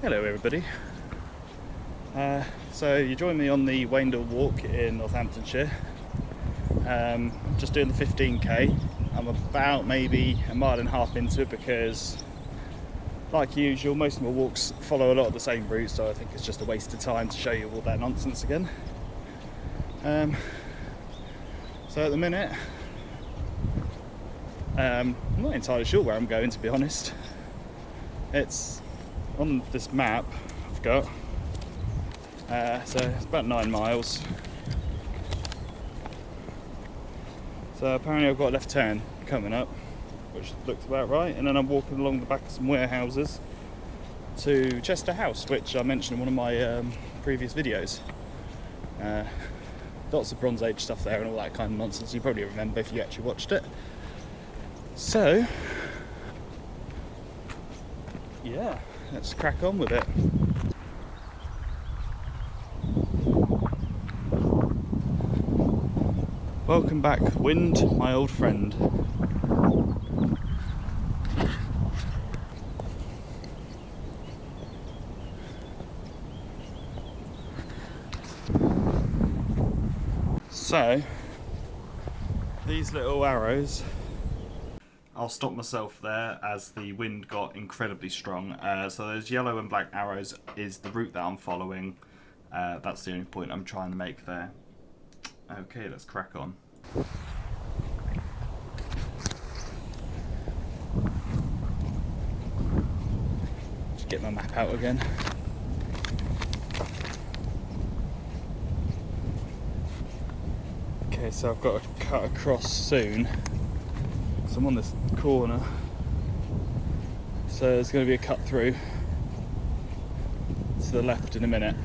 Hello everybody. So you join me on the Waendel walk in Northamptonshire. Just doing the 15k. I'm about maybe a mile and a half into it because, like usual, most of my walks follow a lot of the same route, so I think it's just a waste of time to show you all that nonsense again. So at the minute, I'm not entirely sure where I'm going, to be honest. It's on this map I've got, so it's about 9 miles. So apparently I've got a left turn coming up, which looks about right, and then I'm walking along the back of some warehouses to Chester House, which I mentioned in one of my previous videos. Lots of Bronze Age stuff there and all that kind of nonsense. You probably remember if you actually watched it. So yeah, let's crack on with it. Welcome back, wind, my old friend. So, these little arrows, I'll stop myself there as the wind got incredibly strong. So those yellow and black arrows is the route that I'm following. That's the only point I'm trying to make there. Okay, let's crack on. Just get my map out again. Okay, so I've got to cut across soon. So I'm on this corner. So there's going to be a cut through to the left in a minute.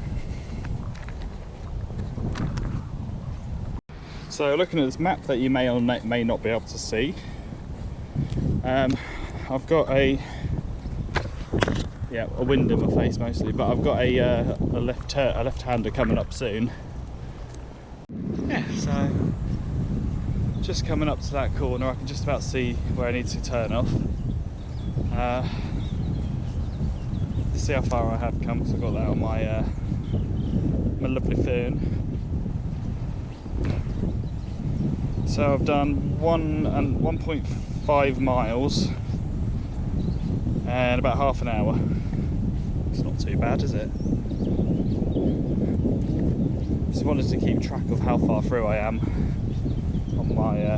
So looking at this map that you may or may not be able to see, I've got a wind in my face mostly, but I've got a left-hander coming up soon. Yeah, so just coming up to that corner, I can just about see where I need to turn off. See how far I have come, because I've got that on my my lovely phone. So I've done 1.5 miles and about half an hour. It's not too bad, is it? Just wanted to keep track of how far through I am on my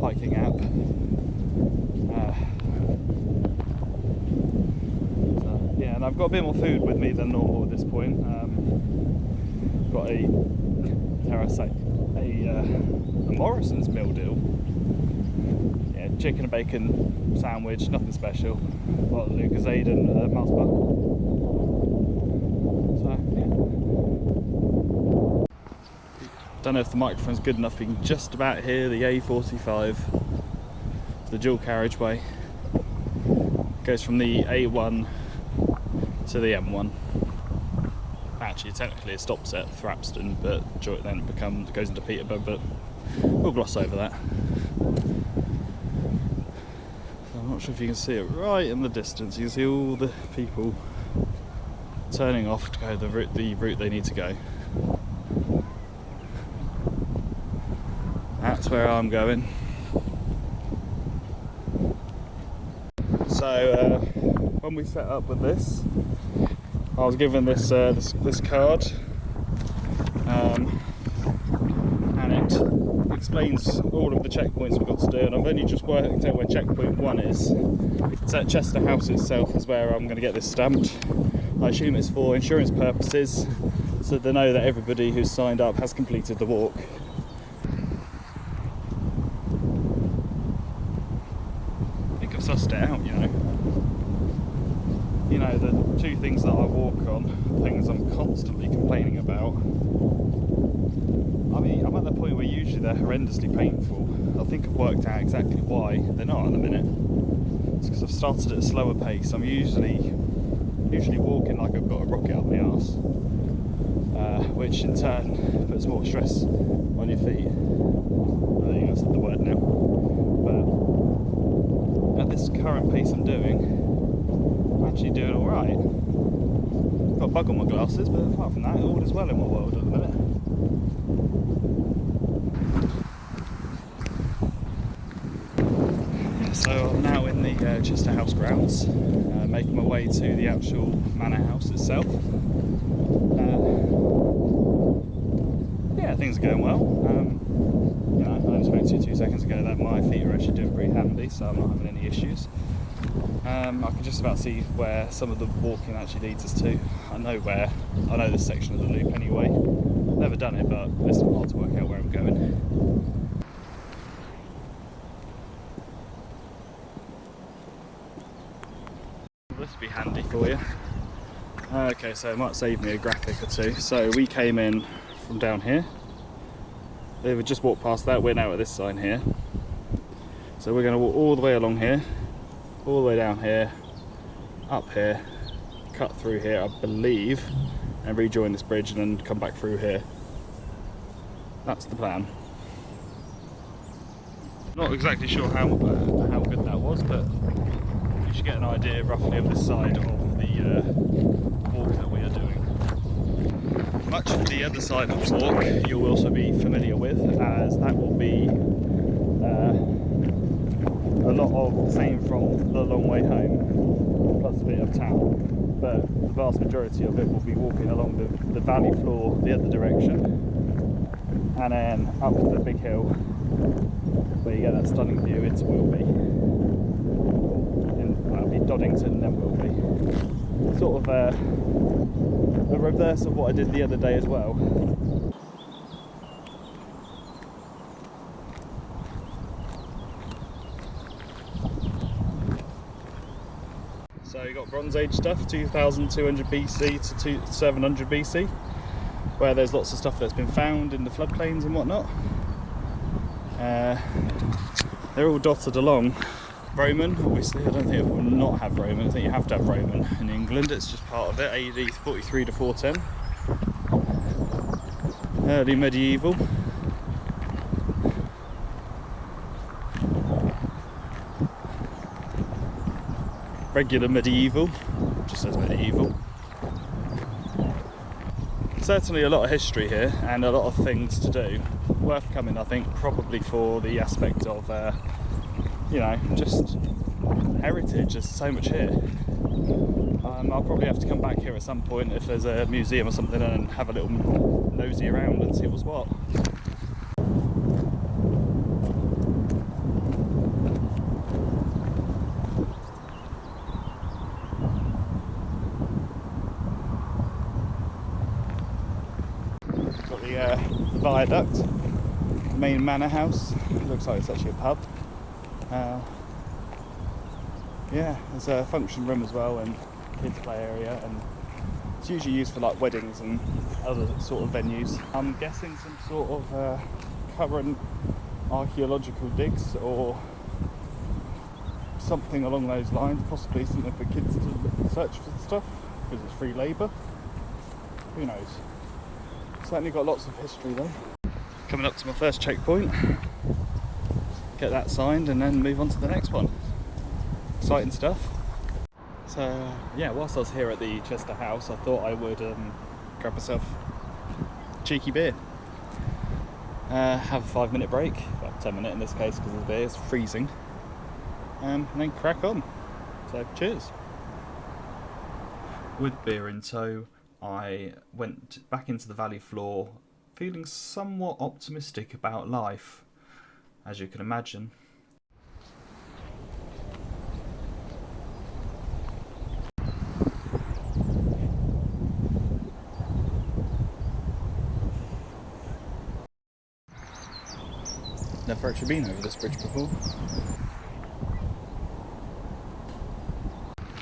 hiking app. So, yeah, and I've got a bit more food with me than normal at this point. Got a, dare I say, a Morrison's meal deal. Yeah, chicken and bacon sandwich, nothing special. Got Lucozade and Mars bar. So yeah. Don't know if the microphone's good enough. You can just about hear the A45, the dual carriageway. Goes from the A1 to the M1. Actually, technically it stops at Thrapston, but then it goes into Peterborough, but we'll gloss over that. So I'm not sure if you can see it right in the distance. You can see all the people turning off to go the route they need to go. That's where I'm going. So when we set up with this, I was given this this card, and it explains all of the checkpoints we've got to do, and I've only just worked out where checkpoint 1 is. It's at Chester House itself is where I'm going to get this stamped. I assume it's for insurance purposes, so they know that everybody who's signed up has completed the walk. I think I've sussed it out, you know. You know, the two things that I walk on, things I'm constantly complaining about. I mean, I'm at the point where usually they're horrendously painful. I think I've worked out exactly why they're not at the minute. It's because I've started at a slower pace. I'm usually walking like I've got a rocket up my arse, which in turn puts more stress on your feet. I think that's the word now. But at this current pace I'm doing, actually doing alright. Got a bug on my glasses, but apart from that, all is well in my world at the minute. So I'm now in the Chester House grounds, making my way to the actual manor house itself. Yeah, things are going well. You know, I spoke to you 2 seconds ago that my feet are actually doing pretty handy, so I'm not having any issues. I can just about see where some of the walking actually leads us to. I know this section of the loop anyway. Never done it, but it's not hard to work out where I'm going. This will be handy for you. Okay, so it might save me a graphic or two. So we came in from down here. We've just walked past that. We're now at this sign here. So we're going to walk all the way along here, all the way down here, up here, cut through here, I believe, and rejoin this bridge and then come back through here. That's the plan. Not exactly sure how good that was, but you should get an idea roughly of this side of the walk that we are doing. Much of the other side of the walk you'll also be familiar with, as that will be a lot of the same from the long way home, plus a bit of town, but the vast majority of it will be walking along the valley floor the other direction, and then up the big hill where you get that stunning view into Wilby. That'll be Doddington, then Wilby. Sort of the reverse of what I did the other day as well. So you got Bronze Age stuff, 2200 BC to 700 BC, where there's lots of stuff that's been found in the floodplains and whatnot. They're all dotted along. Roman, obviously, I don't think it will not have Roman. I think you have to have Roman in England. It's just part of it. AD 43 to 410. Early medieval. Regular medieval. Just says medieval. Certainly a lot of history here and a lot of things to do. Worth coming, I think, probably for the aspect of you know, just heritage. There's so much here. I'll probably have to come back here at some point if there's a museum or something and have a little nosy around and see what's what. Got the viaduct, the main manor house. It looks like it's actually a pub. Yeah, there's a function room as well and kids play area, and it's usually used for like weddings and other sort of venues. I'm guessing some sort of current archaeological digs or something along those lines, possibly something for kids to search for stuff because it's free labour. Who knows? Certainly got lots of history though. Coming up to my first checkpoint. Get that signed and then move on to the next one. Exciting stuff. So yeah, whilst I was here at the Chester House, I thought I would grab myself a cheeky beer, have a 5-minute break, well 10-minute in this case because the beer is freezing, and then crack on. So cheers. With beer in tow, I went back into the valley floor feeling somewhat optimistic about life, as you can imagine. Never actually been over this bridge before.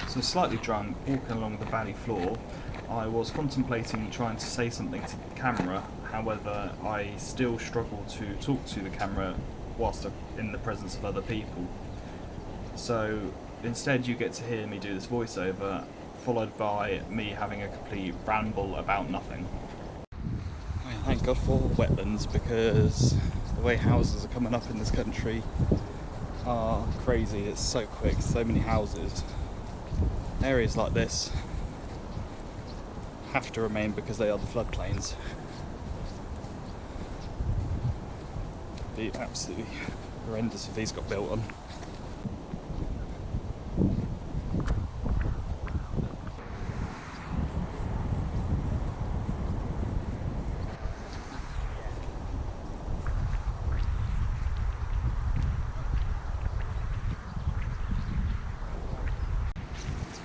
So slightly drunk, walking along the valley floor, I was contemplating trying to say something to the camera, however I still struggle to talk to the camera whilst I'm in the presence of other people. So instead you get to hear me do this voiceover, followed by me having a complete ramble about nothing. Thank God for wetlands, because the way houses are coming up in this country are crazy. It's so quick, so many houses. areas like this have to remain because they are the floodplains. It'd be absolutely horrendous if these got built on.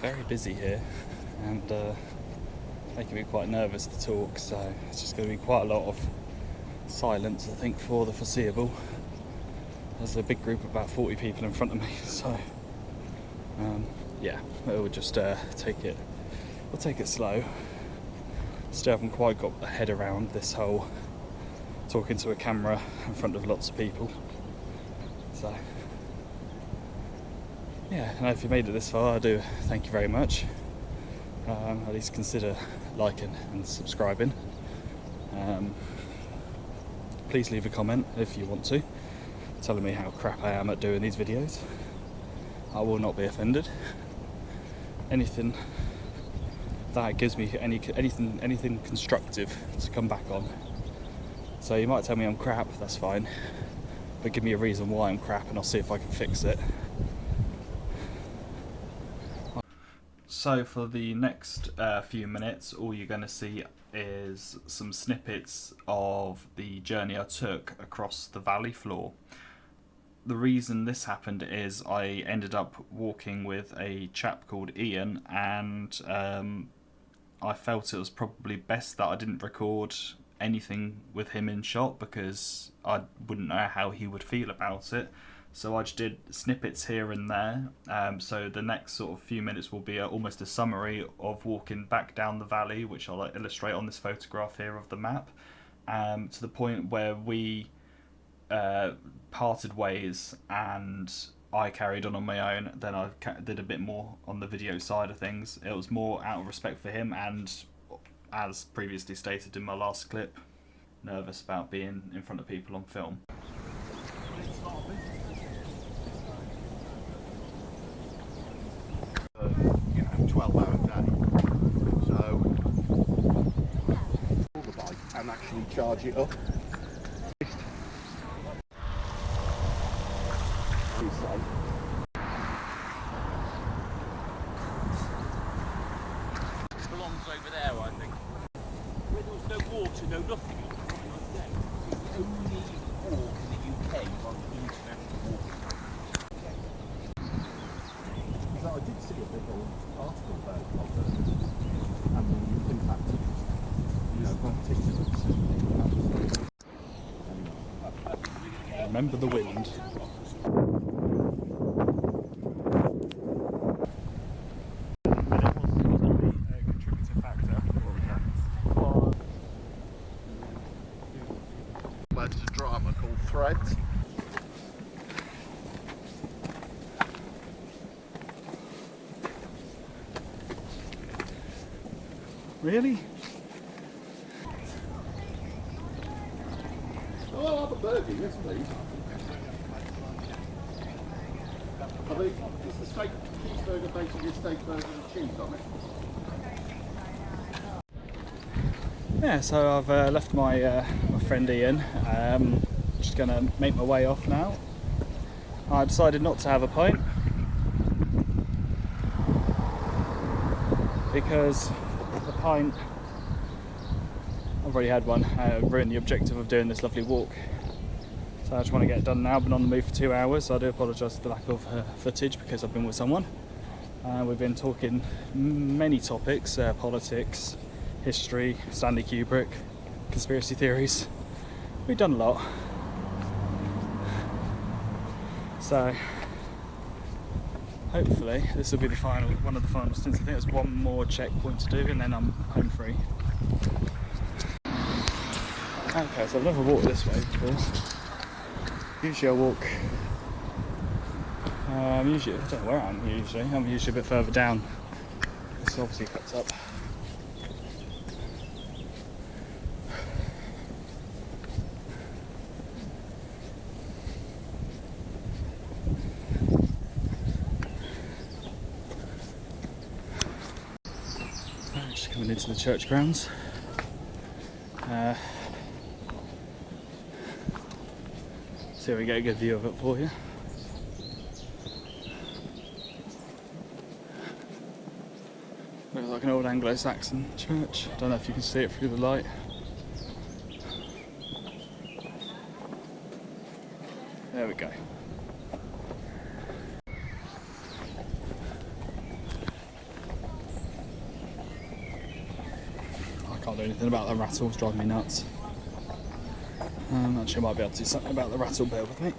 Very busy here, and making me quite nervous to talk, so it's just going to be quite a lot of silence, I think, for the foreseeable. There's a big group of about 40 people in front of me, so yeah, we'll just take it slow. Still haven't quite got a head around this whole talking to a camera in front of lots of people, so yeah, and if you made it this far, I do thank you very much. At least consider liking and subscribing. Please leave a comment if you want to, telling me how crap I am at doing these videos. I will not be offended. Anything that gives me anything constructive to come back on. So you might tell me I'm crap, that's fine, but give me a reason why I'm crap and I'll see if I can fix it. So for the next few minutes, all you're going to see is some snippets of the journey I took across the valley floor. The reason this happened is I ended up walking with a chap called Ian, and I felt it was probably best that I didn't record anything with him in shot because I wouldn't know how he would feel about it. So I just did snippets here and there. So the next sort of few minutes will be almost a summary of walking back down the valley, which I'll illustrate on this photograph here of the map, to the point where we parted ways and I carried on my own. Then I did a bit more on the video side of things. It was more out of respect for him, and as previously stated in my last clip, nervous about being in front of people on film. 12-hour day, so pull the bike and actually charge it up. Belongs over there, I think. Where there was no water, no nothing. It's the only walk in the UK on the international walking. I did see a big old article about it and the impact of, particulates. Remember the wind. There's a drama called Threads. Really? Oh, I'll have a burger, yes please. Is the steak cheeseburger basically a steak burger with cheese on it? Yeah, so I've left my friend Ian. Just going to make my way off now. I decided not to have a pint because the pint, I've already had one, ruined the objective of doing this lovely walk. So I just want to get it done now. I've been on the move for 2 hours, so I do apologise for the lack of footage because I've been with someone. We've been talking many topics, politics, history, Stanley Kubrick, conspiracy theories. We've done a lot. So hopefully this will be the one of the final stints. I think there's one more checkpoint to do and then I'm home free. Okay, so I've never walked this way before. Usually I walk, I don't know where I'm usually a bit further down. This obviously cuts up. coming into the church grounds. See if we get a good view of it for you. Looks like an old Anglo-Saxon church. Don't know if you can see it through the light. There we go. I can't do anything about the rattles, driving me nuts. Actually, I might be able to do something about the rattle, bear with me.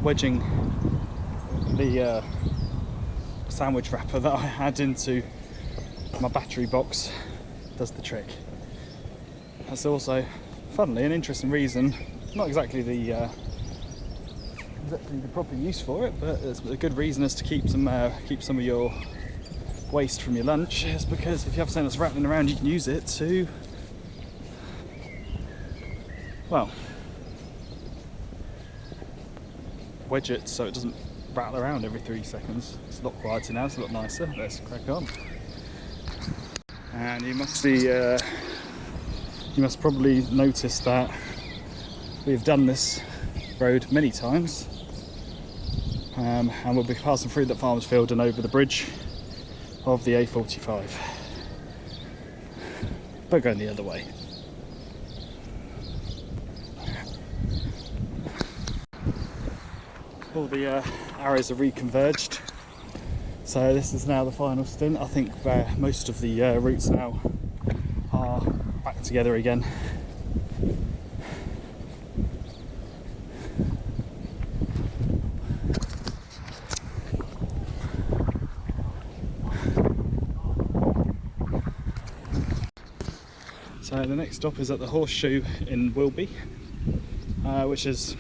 Wedging the sandwich wrapper that I had into my battery box does the trick. That's also, funnily, an interesting reason. Not exactly the proper use for it, but it's a good reason is to keep some of your waste from your lunch. It's because if you have something that's rattling around, you can use it to, well, wedge it so it doesn't rattle around every 3 seconds. It's a lot quieter now, it's a lot nicer. Let's crack on. And you must probably notice that we've done this road many times, and we'll be passing through the farmer's field and over the bridge of the A45, but going the other way. All the arrows are reconverged, so this is now the final stint. I think most of the routes now are back together again. So the next stop is at the Horseshoe in Wilby, which is,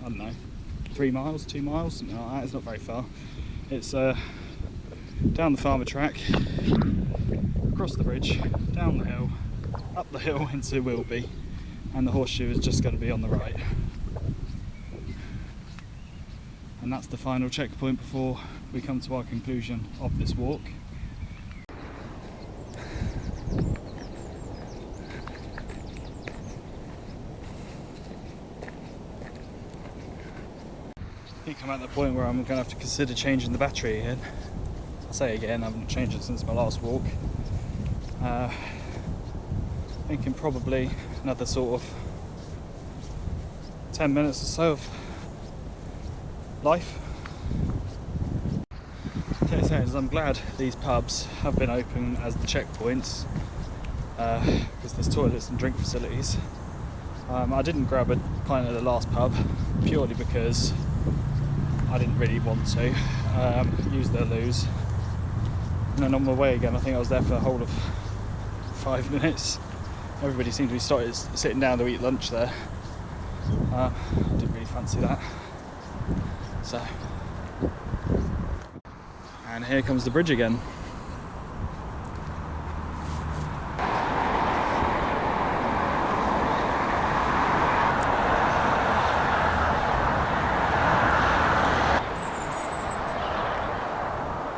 I don't know, 3 miles, 2 miles, something like that. It's not very far. It's down the farmer track, across the bridge, down the hill, up the hill into Wilby, and the Horseshoe is just going to be on the right. And that's the final checkpoint before we come to our conclusion of this walk. I think I'm at the point where I'm going to have to consider changing the battery again. I'll say again, I haven't changed it since my last walk. Thinking probably another sort of 10 minutes or so of life. I'm glad these pubs have been open as the checkpoints, because there's toilets and drink facilities. I didn't grab a pint at the last pub purely because I didn't really want to use their loos. And then on my way again, I think I was there for a whole of 5 minutes. Everybody seemed to be sitting down to eat lunch there. I didn't really fancy that. So, and here comes the bridge again.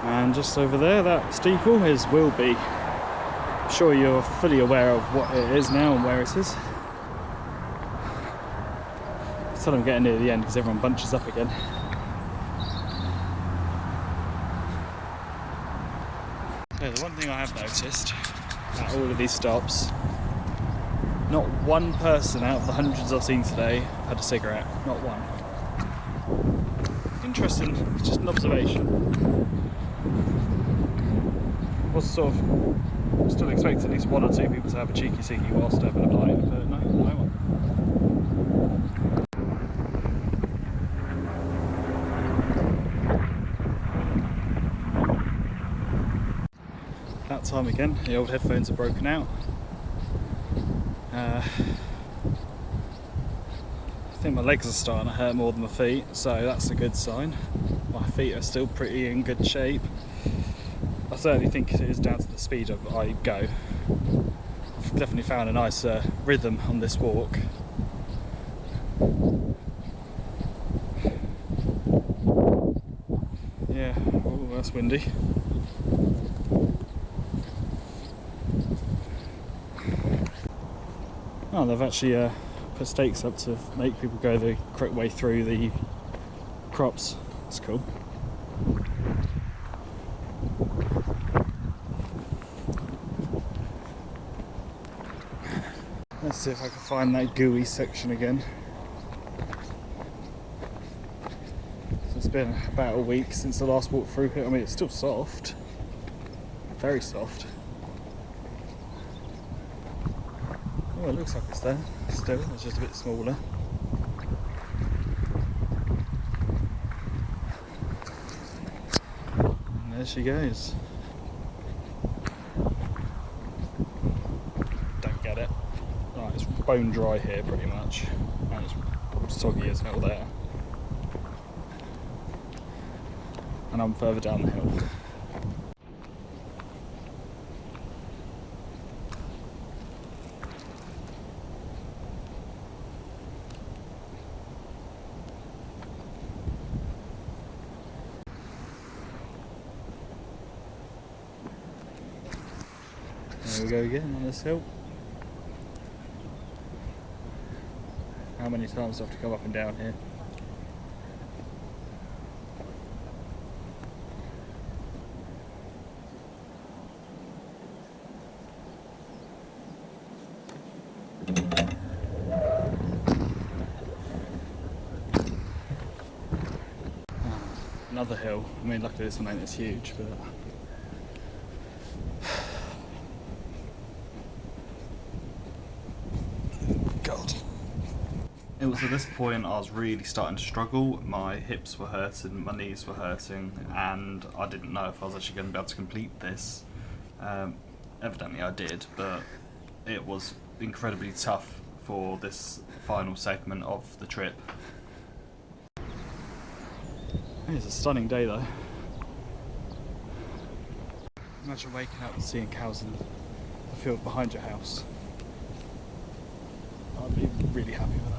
And just over there, that steeple is Wilby. I'm sure you're fully aware of what it is now and where it is. Still I'm getting near the end because everyone bunches up again. So the one thing I have noticed at all of these stops, not one person out of the hundreds I've seen today had a cigarette. Not one. Interesting, it's just an observation. Was sort of still expecting at least 1 or 2 people to have a cheeky ciggy whilst having a bite, but no one. That time again, the old headphones are broken out. I think my legs are starting to hurt more than my feet, so that's a good sign. My feet are still pretty in good shape. I certainly think it is down to the speed I go. I've Definitely found a nice rhythm on this walk. Yeah, oh, that's windy. Oh, they've actually put stakes up to make people go the correct way through the crops. That's cool. Let's see if I can find that gooey section again. So it's been about a week since the last walk through it. I mean, it's still soft. Very soft. Oh, it looks like it's there still. It's just a bit smaller. And there she goes. Don't get it. Right, it's bone dry here pretty much. And it's soggy as hell there. And I'm further down the hill. There we go again on this hill. How many times do I have to come up and down here? Another hill. I mean, luckily this one ain't as huge, but God. It was at this point I was really starting to struggle. My hips were hurting, my knees were hurting, and I didn't know if I was actually going to be able to complete this. Evidently I did, but it was incredibly tough for this final segment of the trip. It's a stunning day though. Imagine waking up and seeing cows in the field behind your house. I'd be really happy with that.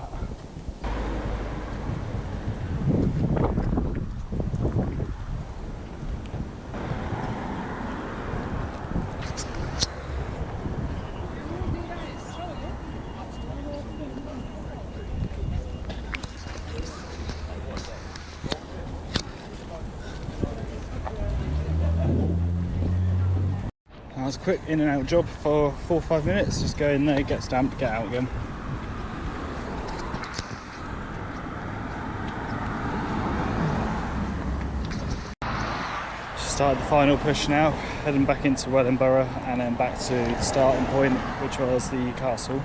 That was a quick in and out job for 4 or 5 minutes. Just go in there, get stamped, get out again. Started the final push now, heading back into Waendel and then back to the starting point, which was the castle.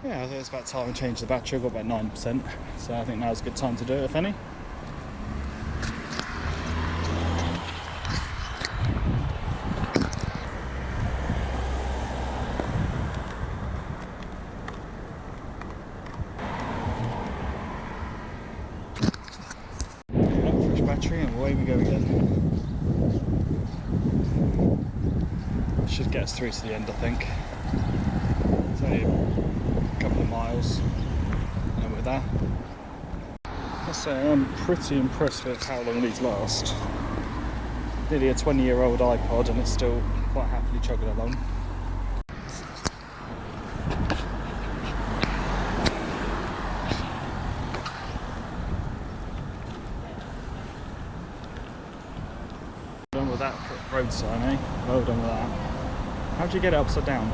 Yeah, I think it's about time I changed the battery. I've got about 9%, so I think now's a good time to do it, if any. Fresh battery and away we go again. Should get us through to the end, I think. It's only a couple of miles and we're there. I must say I'm pretty impressed with how long these last. Nearly a 20-year-old iPod and it's still quite happily chugging along. Well done with that road sign, eh? Well done with that. How'd you get it upside down?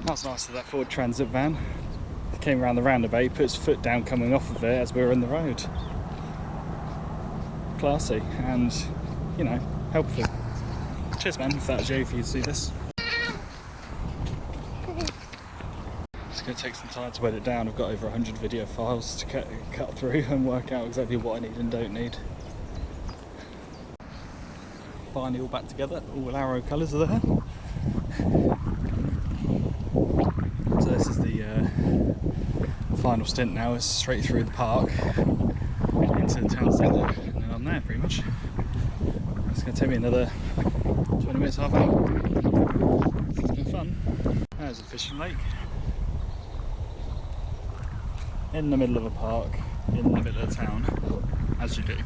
That's nice of that Ford Transit van. He came around the roundabout, he put his foot down coming off of it as we were in the road. Classy and, you know, helpful. Cheers man, if that was you, if you see this. It's going to take some time to edit down. I've got over 100 video files to cut through and work out exactly what I need and don't need. Finally all back together, all arrow colours are there. So this is the final stint now, it's straight through the park into the town centre and then I'm there pretty much. It's going to take me another 20 minutes, half an hour. It's been fun. There's a fishing lake. In the middle of a park, in the middle of town, as you do.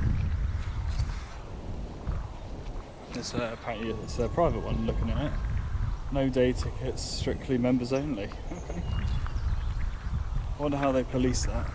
It's apparently it's a private one looking at it. No day tickets, strictly members only. Okay. I wonder how they police that.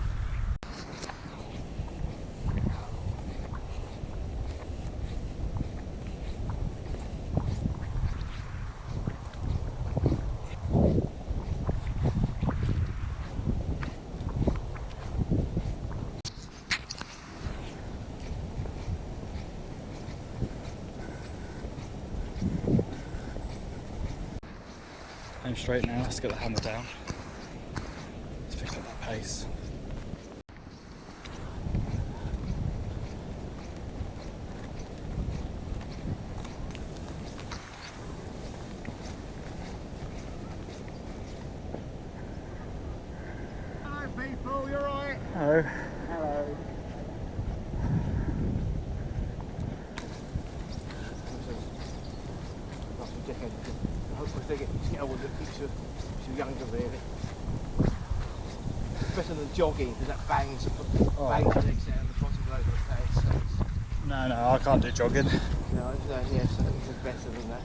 Aim straight now, let's get the hammer down. Let's pick up that pace. Hello people, you're right. Hello. Hello. I hope they get older, keeps you younger really. Better than jogging because that bangs the legs down the bottom of the pace. So No, I can't do jogging. no, yeah, so it's better than that.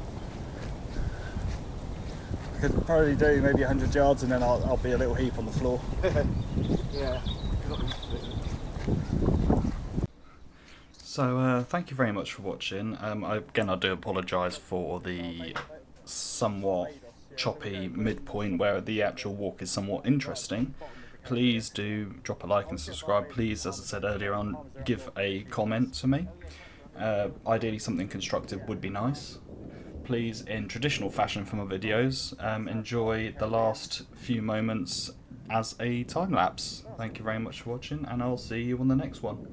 I could probably do maybe 100 yards and then I'll be a little heap on the floor. Yeah. So thank you very much for watching. Again, I do apologise for the somewhat choppy midpoint where the actual walk is somewhat interesting. Please do drop a like and subscribe. Please, as I said earlier on, give a comment to me. Ideally something constructive would be nice. Please, in traditional fashion for my videos, enjoy the last few moments as a time lapse. Thank you very much for watching and I'll see you on the next one.